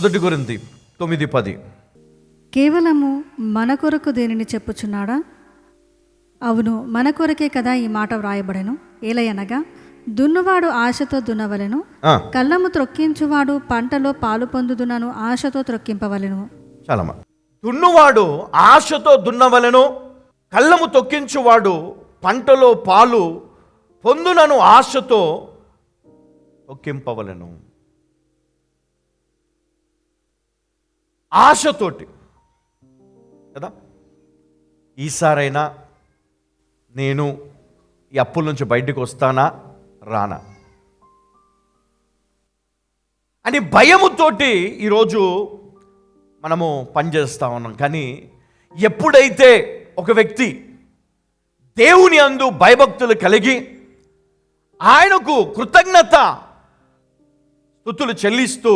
1 కొరింథీ 9:10. కేవలము మన కొరకు దేనిని చెప్పుచున్నాడా? అవును, మన కొరకే కదా ఈ మాట వ్రాయబడెను. ఏలయనగా దున్నువాడు ఆశతో దున్నవలెను, కళ్ళము త్రొక్కించువాడు పంటలో పాలు పొందుదునను ఆశతో త్రొక్కింపవలెను. చాలమ్మా. దున్నువాడు ఆశతో దున్నవలెను, కళ్ళము తొక్కించువాడు పంటలో పాలు పొందునను ఆశతో తొక్కింపవలెను. ఆశతోటి కదా. ఈసారైనా నేను ఈ అప్పుల నుంచి బయటకు వస్తానా రానా అని భయముతోటి ఈరోజు మనము పనిచేస్తూ ఉన్నాం. కానీ ఎప్పుడైతే ఒక వ్యక్తి దేవుని యందు భయభక్తులు కలిగి ఆయనకు కృతజ్ఞత స్తుతులు చెల్లిస్తూ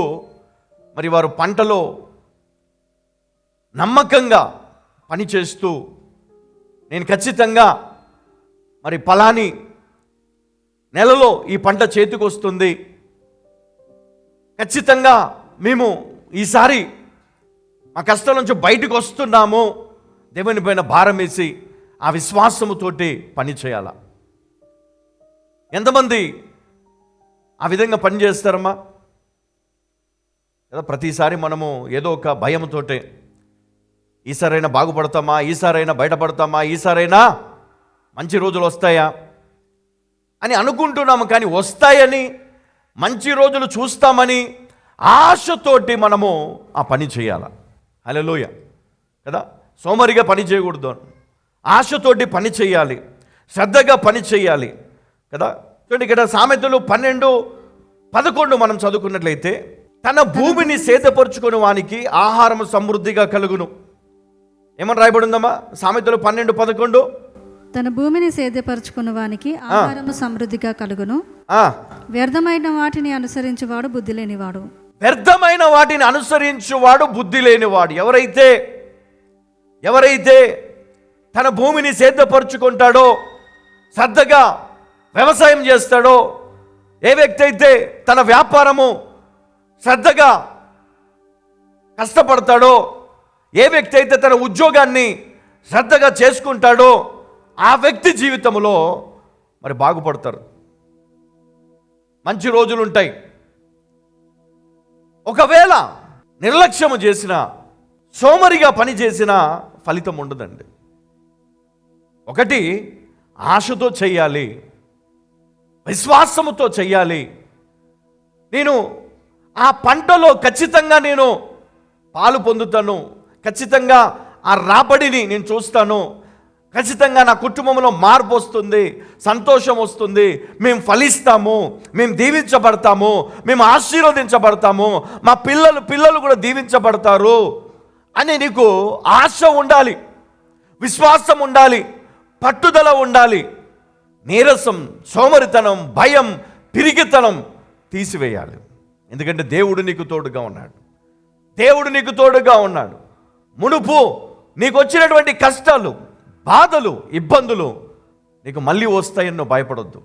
మరి వారు పంటలో నమ్మకంగా పనిచేస్తూ నేను ఖచ్చితంగా మరి ఫలాని నెలలో ఈ పంట చేతికి వస్తుంది, ఖచ్చితంగా మేము ఈసారి మా కష్టం నుంచి బయటకు వస్తున్నాము, దేవుని పైన భారం వేసి ఆ విశ్వాసముతోటి పని చేయాల. ఎంతమంది ఆ విధంగా పని చేస్తారమ్మా కదా. ప్రతిసారి మనము ఏదో ఒక భయంతోటే ఈసారైనా బాగుపడతామా, ఈసారైనా బయటపడతామా, ఈసారైనా మంచి రోజులు వస్తాయా అని అనుకుంటున్నాము. కానీ వస్తాయని, మంచి రోజులు చూస్తామని ఆశతోటి మనము ఆ పని చేయాలి. హల్లెలూయా కదా. సోమరిగా పని చేయకూడదు, ఆశతోటి పని చేయాలి, శ్రద్ధగా పని చేయాలి కదా. చూడండి ఇక్కడ సామెతలు 12:11 మనం చదువుకున్నట్లయితే, తన భూమిని సేదపరుచుకుని వానికి ఆహారం సమృద్ధిగా కలుగును. ఏమని రాయబడిందమ్మా సామెతలు 12:11? తన భూమిని సేద్యపరచుకున్న వానికి ఆహారము సమృద్ధిగా కలుగును, వ్యర్థమైన వాటిని అనుసరించువాడు బుద్ధి లేనివాడు. వ్యర్థమైన వాటిని అనుసరించువాడు బుద్ధి లేనివాడు. ఎవరైతే తన భూమిని సేద్యపరుచుకుంటాడో, శ్రద్ధగా వ్యవసాయం చేస్తాడో, ఏ వ్యక్తి అయితే తన వ్యాపారము శ్రద్ధగా కష్టపడతాడో, ఏ వ్యక్తి అయితే తన ఉద్యోగాన్ని శ్రద్ధగా చేసుకుంటాడో, ఆ వ్యక్తి జీవితంలో మరి బాగుపడతారు, మంచి రోజులు ఉంటాయి. ఒకవేళ నిర్లక్ష్యము చేసిన, సోమరిగా పని చేసిన ఫలితం ఉండదండి. ఒకటి ఆశతో చెయ్యాలి, విశ్వాసముతో చెయ్యాలి. నేను ఆ పంటలో ఖచ్చితంగా నేను పాలు పొందుతాను, ఖచ్చితంగా ఆ రాబడిని నేను చూస్తాను, ఖచ్చితంగా నా కుటుంబంలో మార్పు వస్తుంది, సంతోషం వస్తుంది, మేము ఫలిస్తాము, మేము దీవించబడతాము, మేము ఆశీర్వదించబడతాము, మా పిల్లలు కూడా దీవించబడతారు అని నీకు ఆశ ఉండాలి, విశ్వాసం ఉండాలి, పట్టుదల ఉండాలి. నీరసం, సోమరితనం, భయం, పిరిగితనం తీసివేయాలి. ఎందుకంటే దేవుడు నీకు తోడుగా ఉన్నాడు, దేవుడు నీకు తోడుగా ఉన్నాడు. మునుపు నీకు వచ్చినటువంటి కష్టాలు, బాధలు, ఇబ్బందులు నీకు మళ్ళీ వస్తాయని నువ్వు భయపడొద్దు.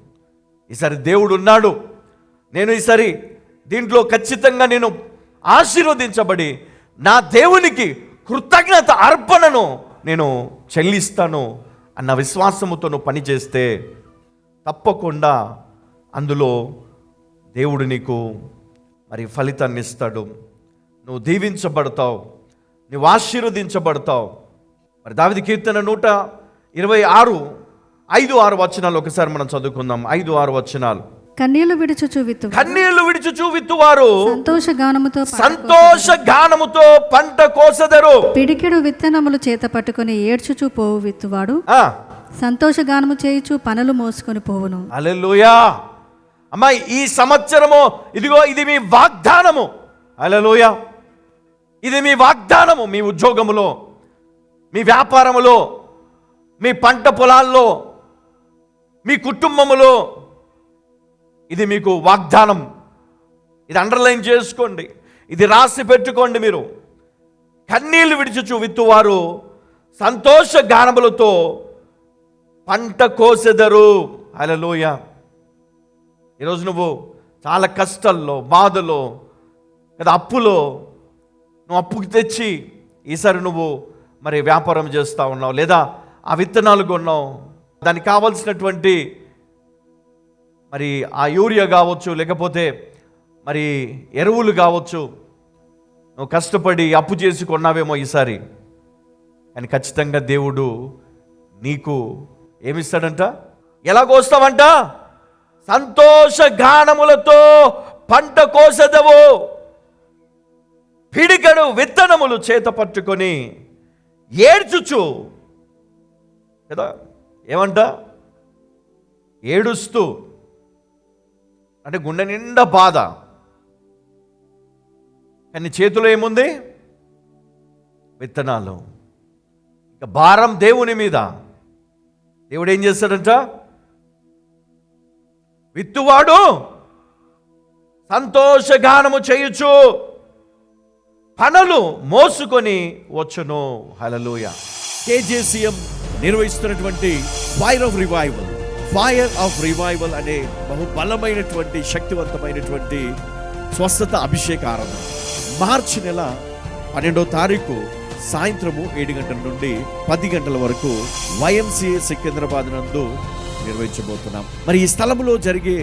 ఈసారి దేవుడు ఉన్నాడు, నేను ఈసారి దీంట్లో ఖచ్చితంగా నేను ఆశీర్వదించబడి నా దేవునికి కృతజ్ఞత అర్పణను నేను చెల్లిస్తాను అన్న విశ్వాసముతో నువ్వు పనిచేస్తే తప్పకుండా అందులో దేవుడు నీకు మరి ఫలితాన్ని ఇస్తాడు. నువ్వు దీవించబడతావు, నువ్వు ఆశీర్వదించబడతావు. మరి దావీదు కీర్తన 126 5-6 వచనాలు ఒకసారి మనం చదువుకుందాం. 5-6 వచనాలు. కన్నీళ్లు విడుచుచు విత్తువారు సంతోష గానముతో పంట కోసెదరు. పిడికెడు విత్తనములు చేత పట్టుకొని ఏడ్చుచు పోవు విత్తువాడు సంతోష గానము చేయుచు పనులు మోసుకొని పోవును. హల్లెలూయా. అమ్మా, ఈ సంవత్సరము ఇదిగో ఇది మీ వాగ్దానము. హల్లెలూయా. ఇది మీ వాగ్దానము. మీ ఉద్యోగములో, మీ వ్యాపారములో, మీ పంట పొలాల్లో, మీ కుటుంబములో ఇది మీకు వాగ్దానం. ఇది అండర్లైన్ చేసుకోండి, ఇది రాసి పెట్టుకోండి. మీరు కన్నీళ్లు విడిచుచు విత్తువారు సంతోష గానములతో పంట కోసెదరు. హల్లెలూయా. ఈరోజు నువ్వు చాలా కష్టాల్లో, బాధలో కదా, అప్పులో నువ్వు అప్పుకి తెచ్చి ఈసారి నువ్వు మరి వ్యాపారం చేస్తూ ఉన్నావు, లేదా ఆ విత్తనాలు కొన్నావు, దానికి కావాల్సినటువంటి మరి ఆ యూరియా కావచ్చు, లేకపోతే మరి ఎరువులు కావచ్చు, నువ్వు కష్టపడి అప్పు చేసి కొన్నావేమో ఈసారి. కానీ ఖచ్చితంగా దేవుడు నీకు ఏమిస్తాడంట? ఎలా కోస్తావంట? సంతోష గానములతో పంట కోసెదవు, పిడికెడు విత్తనములు చేత పట్టుకొని ఏడ్చుచు, కదా ఏమంట? ఏడుస్తూ, అంటే గుండె నిండా బాధ, కానీ చేతిలో ఏముంది? విత్తనాలు. ఇక భారం దేవుని మీద. దేవుడు ఏం చేస్తాడంట? విత్తువాడు సంతోషగానము చేయుచు పనులు మోసుకొని వచ్చును. హల్లెలూయా. KJCM నిర్వహిస్తున్నటువంటి ఫైర్ ఆఫ్ రివైవల్ అనే బహుబలమైనటువంటి శక్తివంతమైనటువంటి స్వస్థత అభిషేక ఆరాధన మార్చి నెల 12వ తారీఖు సాయంత్రము 7 గంటల నుండి 10 గంటల వరకు YMCA సికింద్రాబాద్ నందు నిర్వహించబోతున్నాం. మరి ఈ స్థలంలో జరిగే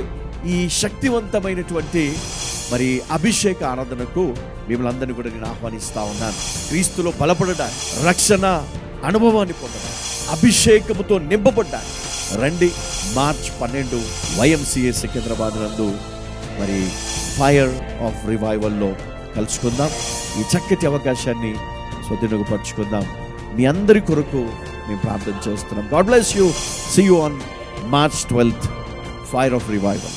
ఈ శక్తివంతమైనటువంటి మరి అభిషేక ఆరాధనకు మిమ్మల్ని అందరినీ కూడా నేను ఆహ్వానిస్తా ఉన్నాను. క్రీస్తులో బలపడడానికి, రక్షణ అనుభవాన్ని పొందడానికి, అభిషేకముతో నింపబడ్డానికి రండి. మార్చ్ 12 YMCA సికింద్రాబాద్ నందు మరి ఫైర్ ఆఫ్ రివైవల్లో కలుసుకుందాం. ఈ చక్కటి అవకాశాన్ని సద్వినియోగపరచుకుందాం. మీ అందరి కొరకు మేము ప్రార్థన చేస్తున్నాం. God bless you. See you on March 12th, Fire of Revival.